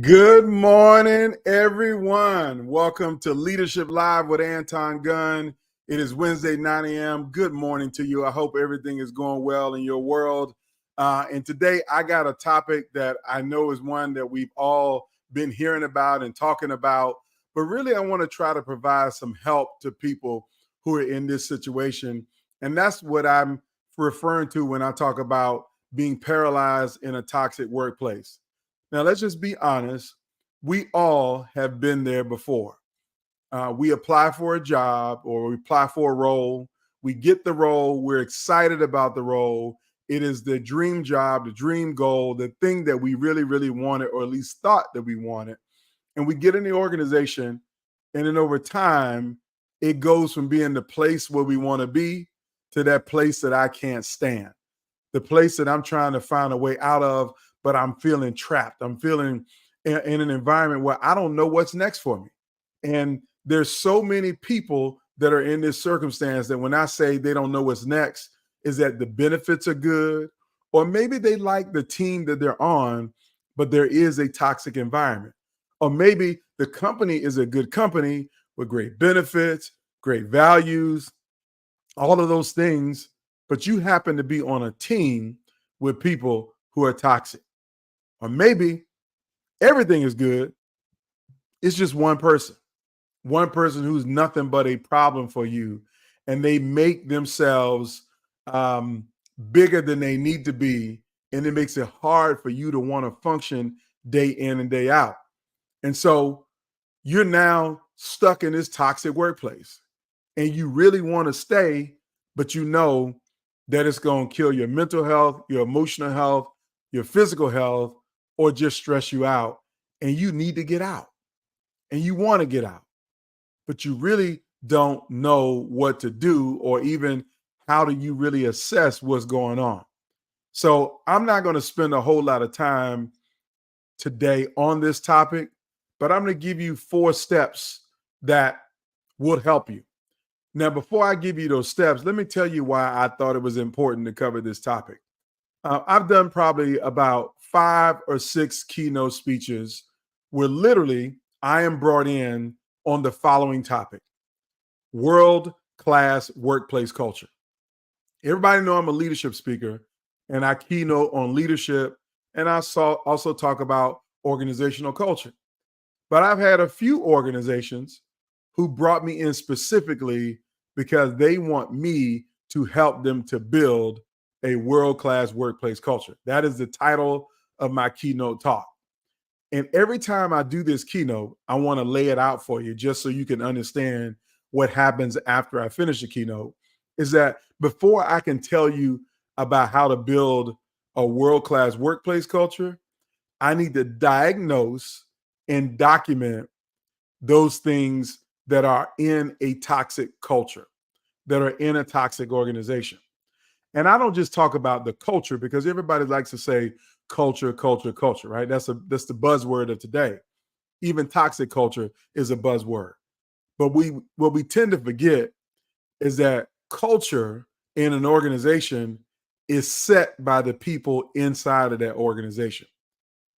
Good morning, everyone. Welcome to Leadership Live with Anton Gunn. It is Wednesday, 9 a.m. Good morning to you. I hope everything is going well in your world. And today I got a topic that I know is one that we've all been hearing about and talking about. But really, I want to try to provide some help to people who are in this situation. And that's what I'm referring to when I talk about being paralyzed in a toxic workplace. Now, let's just be honest. We all have been there before. We apply for a job or we apply for a role. We get the role. We're excited about the role. It is the dream job, the dream goal, the thing that we really, really wanted, or at least thought that we wanted. And we get in the organization, and then over time, it goes from being the place where we want to be to that place that I can't stand, the place that I'm trying to find a way out of, but I'm feeling trapped. I'm feeling in an environment where I don't know what's next for me. And there's so many people that are in this circumstance that when I say they don't know what's next, is that the benefits are good, or maybe they like the team that they're on, but there is a toxic environment. Or maybe the company is a good company with great benefits, great values, all of those things, but you happen to be on a team with people who are toxic. Or maybe everything is good. It's just one person who's nothing but a problem for you. And they make themselves bigger than they need to be. And it makes it hard for you to want to function day in and day out. And so you're now stuck in this toxic workplace and you really want to stay, but you know that it's going to kill your mental health, your emotional health, your physical health, or just stress you out, and you need to get out, and you want to get out, but you really don't know what to do, or even how do you really assess what's going on. So I'm not going to spend a whole lot of time today on this topic, but I'm going to give you 4 steps that would help you. Now, before I give you those steps, let me tell you why I thought it was important to cover this topic. I've done probably about 5 or 6 keynote speeches where literally I am brought in on the following topic: world-class workplace culture. Everybody know I'm a leadership speaker, and I keynote on leadership, and I also talk about organizational culture. But I've had a few organizations who brought me in specifically because they want me to help them to build a world-class workplace culture. That is the title of my keynote talk. And every time I do this keynote, I want to lay it out for you just so you can understand what happens after I finish the keynote. Is that before I can tell you about how to build a world-class workplace culture, I need to diagnose and document those things that are in a toxic culture, that are in a toxic organization. And I don't just talk about the culture, because everybody likes to say culture, culture, culture, right? That's the buzzword of today. Even toxic culture is a buzzword. But what we tend to forget is that culture in an organization is set by the people inside of that organization.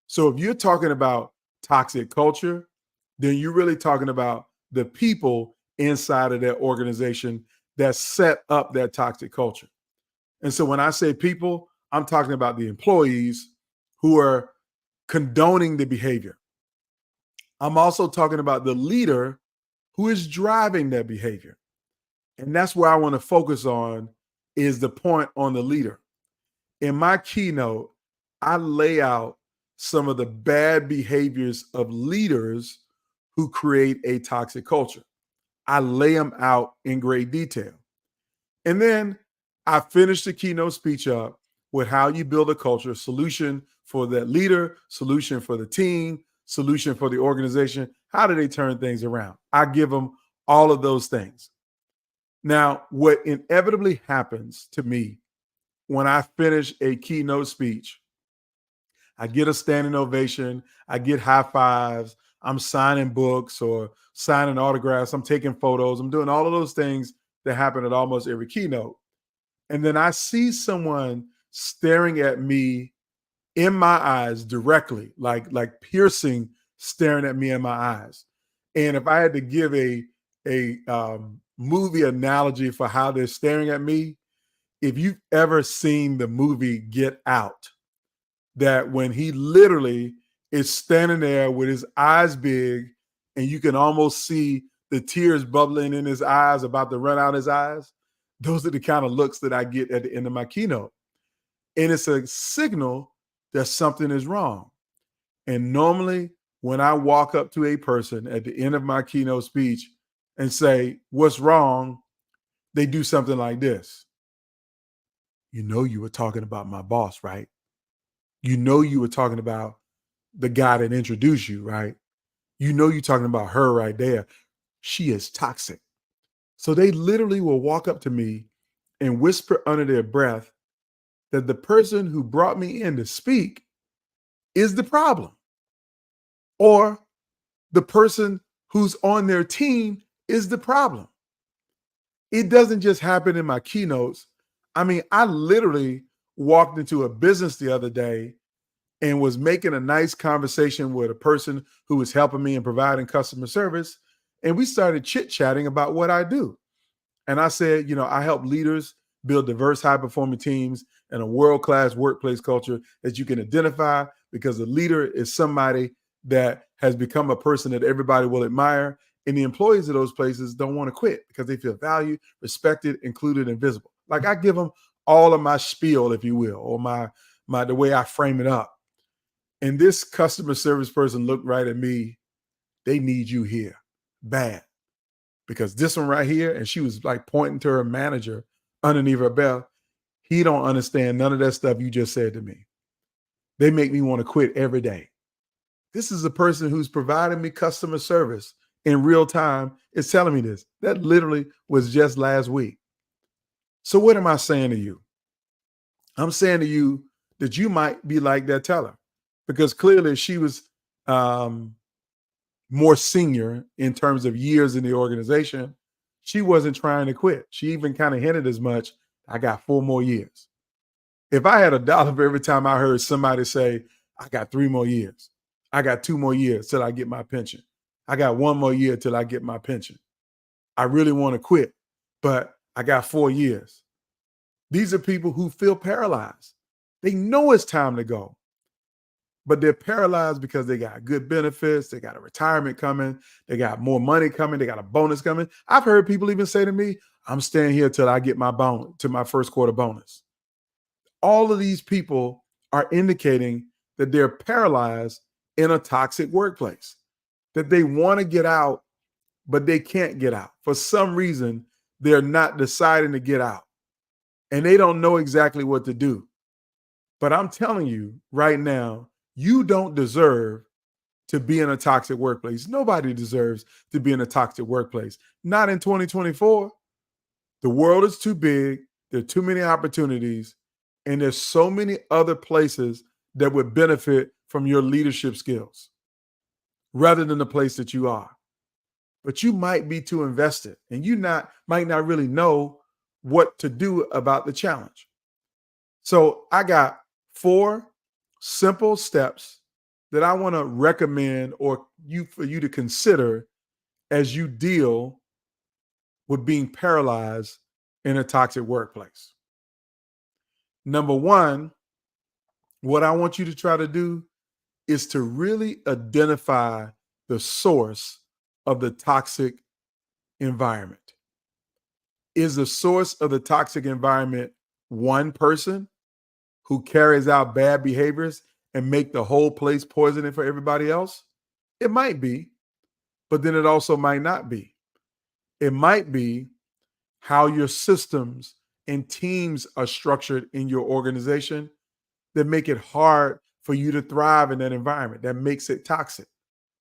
So if you're talking about toxic culture, then you're really talking about the people inside of that organization that set up that toxic culture. And so when I say people, I'm talking about the employees who are condoning the behavior. I'm also talking about the leader who is driving that behavior. And that's where I want to focus on, is the point on the leader. In my keynote, I lay out some of the bad behaviors of leaders who create a toxic culture. I lay them out in great detail. And then I finish the keynote speech up with how you build a culture, solution for that leader, solution for the team, solution for the organization. How do they turn things around? I give them all of those things. Now, what inevitably happens to me when I finish a keynote speech, I get a standing ovation, I get high fives, I'm signing books or signing autographs, I'm taking photos, I'm doing all of those things that happen at almost every keynote. And then I see someone staring at me in my eyes directly, like piercing staring at me in my eyes. And if I had to give a movie analogy for how they're staring at me, if you've ever seen the movie Get Out, that when he literally is standing there with his eyes big and you can almost see the tears bubbling in his eyes, about to run out his eyes, those are the kind of looks that I get at the end of my keynote. And it's a signal that something is wrong. And normally when I walk up to a person at the end of my keynote speech and say, "What's wrong?" they do something like this. "You know, you were talking about my boss, right? You know, you were talking about the guy that introduced you, right? You know, you're talking about her right there. She is toxic." So they literally will walk up to me and whisper under their breath that the person who brought me in to speak is the problem, or the person who's on their team is the problem. It doesn't just happen in my keynotes. I mean, I literally walked into a business the other day and was making a nice conversation with a person who was helping me and providing customer service. And we started chit-chatting about what I do. And I said, you know, I help leaders build diverse, high-performing teams and a world-class workplace culture that you can identify, because a leader is somebody that has become a person that everybody will admire. And the employees of those places don't want to quit because they feel valued, respected, included, and visible. Like, I give them all of my spiel, if you will, or my the way I frame it up. And this customer service person looked right at me. "They need you here bad, because this one right here," and she was like pointing to her manager underneath her belt, "he don't understand none of that stuff you just said to me. They make me want to quit every day." This is a person who's providing me customer service in real time is telling me this. That literally was just last week. So what am I saying to you? I'm saying to you that you might be like that teller, because clearly she was more senior in terms of years in the organization. She wasn't trying to quit. She even kind of hinted as much. "I got 4 more years." If I had $1 for every time I heard somebody say, "I got 3 more years. I got 2 more years till I get my pension. I got 1 more year till I get my pension. I really want to quit, but I got 4 years." These are people who feel paralyzed. They know it's time to go, but they're paralyzed because they got good benefits. They got a retirement coming. They got more money coming. They got a bonus coming. I've heard people even say to me, "I'm staying here till I get my bonus, to my first quarter bonus." All of these people are indicating that they're paralyzed in a toxic workplace, that they want to get out, but they can't get out. For some reason, they're not deciding to get out, and they don't know exactly what to do. But I'm telling you right now, you don't deserve to be in a toxic workplace. Nobody deserves to be in a toxic workplace. Not in 2024. The world is too big. There are too many opportunities. And there's so many other places that would benefit from your leadership skills rather than the place that you are. But you might be too invested, and you might not really know what to do about the challenge. So I got 4 simple steps that I want to recommend for you to consider as you deal with being paralyzed in a toxic workplace. Number 1, what I want you to try to do is to really identify the source of the toxic environment. Is the source of the toxic environment one person who carries out bad behaviors and make the whole place poisoning for everybody else? It might be, but then it also might not be. It might be how your systems and teams are structured in your organization that make it hard for you to thrive in that environment, that makes it toxic.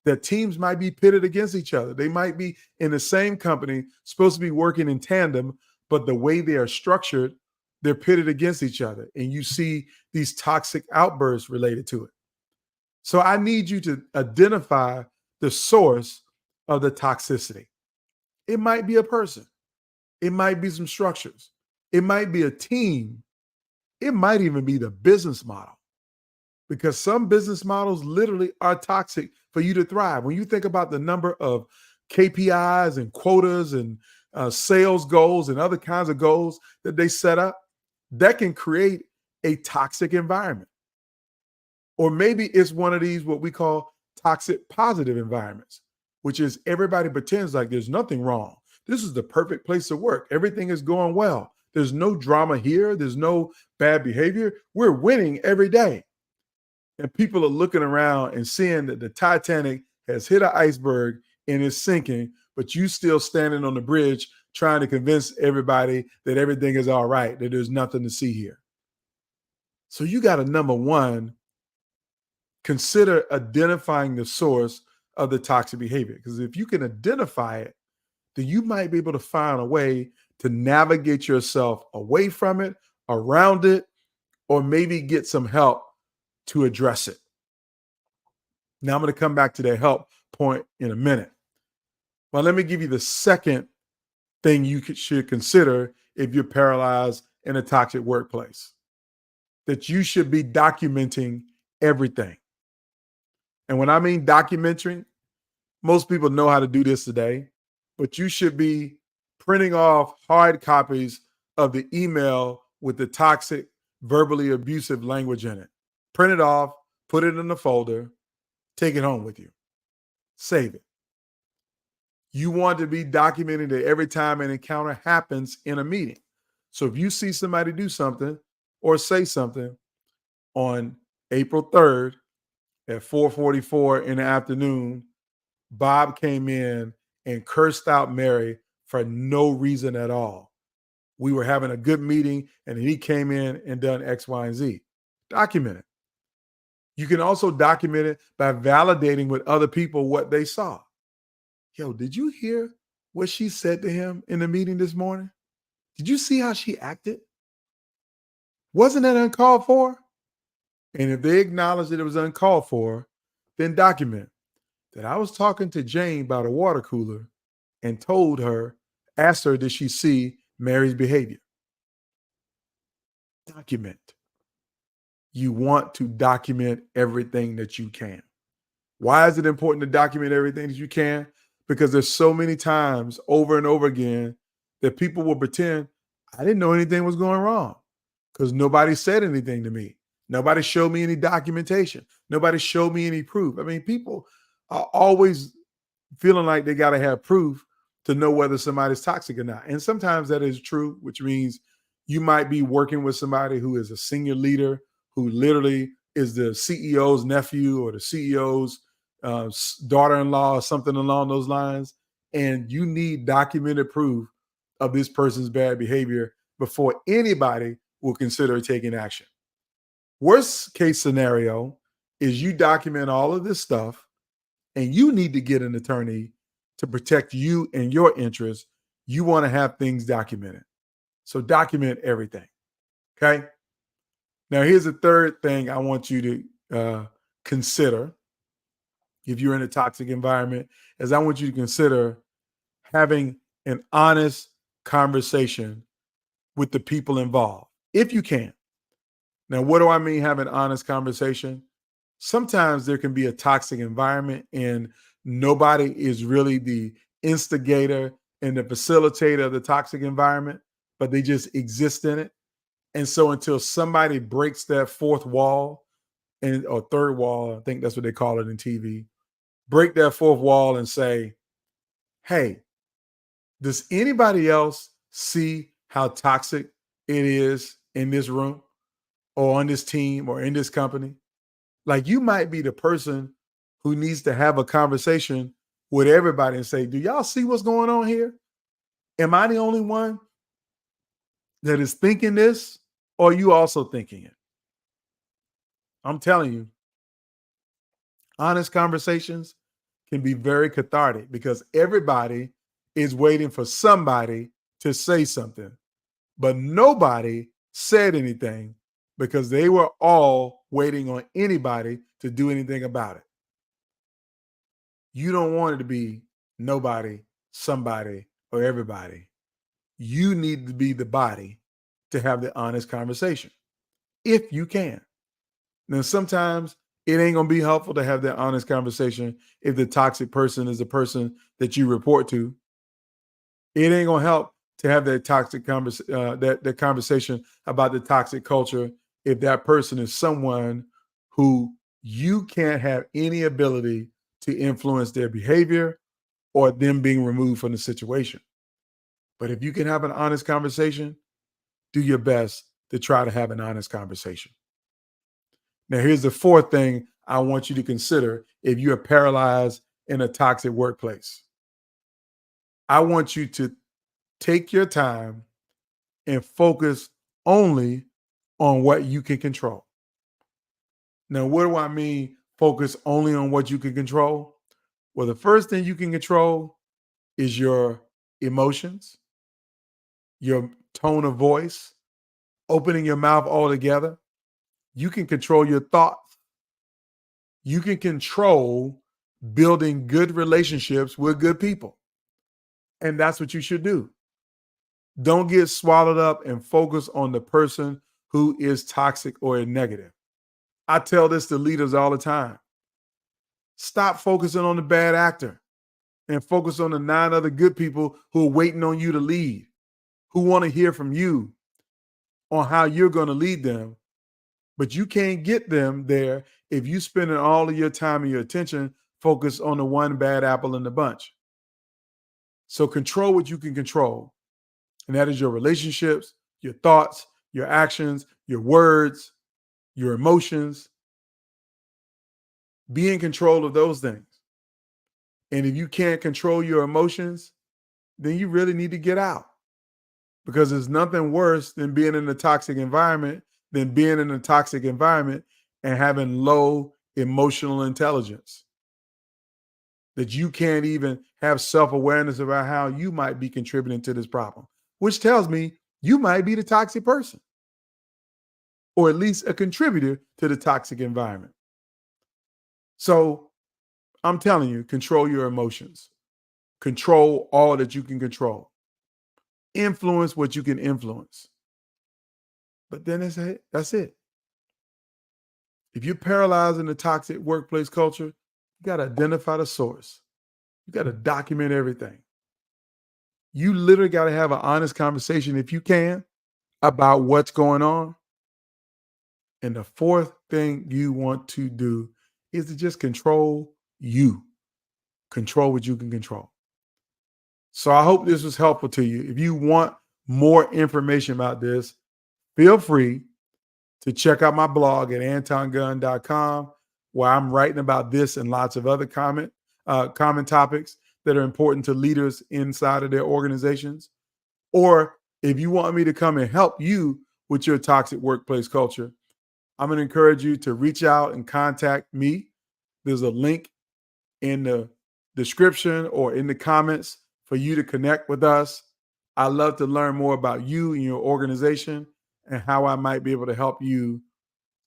That teams might be pitted against each other. They might be in the same company, supposed to be working in tandem, but the way they are structured, they're pitted against each other. And you see these toxic outbursts related to it. So I need you to identify the source of the toxicity. It might be a person. It might be some structures. It might be a team. It might even be the business model. because some business models literally are toxic for you to thrive. When you think about the number of KPIs and quotas and sales goals and other kinds of goals that they set up, that can create a toxic environment. Or maybe it's one of these, what we call toxic positive environments, which is everybody pretends like there's nothing wrong. This is the perfect place to work. Everything is going well. There's no drama here. There's no bad behavior. We're winning every day. And people are looking around and seeing that the Titanic has hit an iceberg and is sinking, but you still standing on the bridge trying to convince everybody that everything is all right, that there's nothing to see here. So you got to, number one, consider identifying the source of the toxic behavior. Because if you can identify it, then you might be able to find a way to navigate yourself away from it, around it, or maybe get some help to address it. Now I'm going to come back to that help point in a minute. Well, let me give you the second thing you should consider if you're paralyzed in a toxic workplace, that you should be documenting everything. And when I mean documenting, most people know how to do this today, but you should be printing off hard copies of the email with the toxic, verbally abusive language in it. Print it off, put it in a folder, take it home with you. Save it. You want to be documenting it every time an encounter happens in a meeting. So if you see somebody do something or say something on April 3rd at 4:44 in the afternoon, Bob came in and cursed out Mary for no reason at all. We were having a good meeting and he came in and done X, Y, and Z. Document it. You can also document it by validating with other people what they saw. Yo, did you hear what she said to him in the meeting this morning? Did you see how she acted? Wasn't that uncalled for? And if they acknowledge that it was uncalled for, then document that I was talking to Jane about a water cooler and asked her, did she see Mary's behavior? Document. You want to document everything that you can. Why is it important to document everything that you can? Because there's so many times over and over again that people will pretend I didn't know anything was going wrong because nobody said anything to me. Nobody showed me any documentation. Nobody showed me any proof. I mean, people are always feeling like they got to have proof to know whether somebody's toxic or not. And sometimes that is true, which means you might be working with somebody who is a senior leader who literally is the CEO's nephew or the CEO's daughter-in-law or something along those lines. And you need documented proof of this person's bad behavior before anybody will consider taking action. Worst case scenario is you document all of this stuff and you need to get an attorney to protect you and your interests. You want to have things documented. So document everything. Okay. Now, here's the third thing I want you to consider if you're in a toxic environment, is I want you to consider having an honest conversation with the people involved, if you can. Now, what do I mean have an honest conversation? Sometimes there can be a toxic environment and nobody is really the instigator and the facilitator of the toxic environment, but they just exist in it. And so until somebody breaks that fourth wall or third wall, I think that's what they call it in TV, break that fourth wall and say, hey, does anybody else see how toxic it is in this room or on this team or in this company? Like, you might be the person who needs to have a conversation with everybody and say, do y'all see what's going on here? Am I the only one that is thinking this, or are you also thinking it? I'm telling you, honest conversations can be very cathartic because everybody is waiting for somebody to say something, but nobody said anything because they were all waiting on anybody to do anything about it. You don't want it to be nobody, somebody, or everybody. You need to be the body to have the honest conversation, if you can. Now, sometimes it ain't going to be helpful to have that honest conversation if the toxic person is the person that you report to. It ain't going to help to have that toxic that conversation about the toxic culture if that person is someone who you can't have any ability to influence their behavior or them being removed from the situation. But if you can have an honest conversation, do your best to try to have an honest conversation. Now, here's the fourth thing I want you to consider if you are paralyzed in a toxic workplace. I want you to take your time and focus only on what you can control. Now, what do I mean focus only on what you can control? Well, the first thing you can control is your emotions, your tone of voice, opening your mouth altogether. You can control your thoughts. You can control building good relationships with good people. And that's what you should do. Don't get swallowed up and focus on the person who is toxic or negative. I tell this to leaders all the time. Stop focusing on the bad actor and focus on the 9 other good people who are waiting on you to lead, who want to hear from you on how you're going to lead them. But you can't get them there if you spending all of your time and your attention focused on the one bad apple in the bunch. So control what you can control. And that is your relationships, your thoughts, your actions, your words, your emotions. Be in control of those things. And if you can't control your emotions, then you really need to get out. Because there's nothing worse than being in a toxic environment and having low emotional intelligence. That you can't even have self-awareness about how you might be contributing to this problem, which tells me you might be the toxic person, or at least a contributor to the toxic environment. So I'm telling you, control your emotions. Control all that you can control. Influence what you can influence. But then that's it. If you're paralyzed in the toxic workplace culture, you got to identify the source. You got to document everything. You literally got to have an honest conversation, if you can, about what's going on. And the fourth thing you want to do is to just control you. Control what you can control. So I hope this was helpful to you. If you want more information about this, feel free to check out my blog at antongunn.com, where I'm writing about this and lots of other common topics that are important to leaders inside of their organizations. Or if you want me to come and help you with your toxic workplace culture, I'm going to encourage you to reach out and contact me. There's a link in the description or in the comments for you to connect with us. I'd love to learn more about you and your organization and how I might be able to help you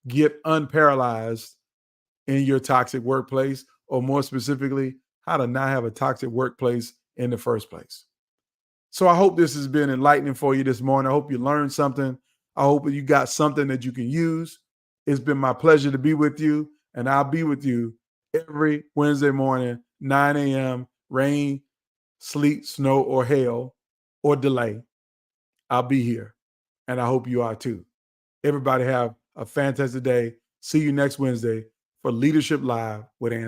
get unparalyzed in your toxic workplace, or more specifically, how to not have a toxic workplace in the first place. So I hope this has been enlightening for you this morning. I hope you learned something. I hope you got something that you can use. It's been my pleasure to be with you, and I'll be with you every Wednesday morning, 9 a.m., rain, sleet, snow, or hail, or delay. I'll be here, and I hope you are too. Everybody have a fantastic day. See you next Wednesday for Leadership Live with Anton.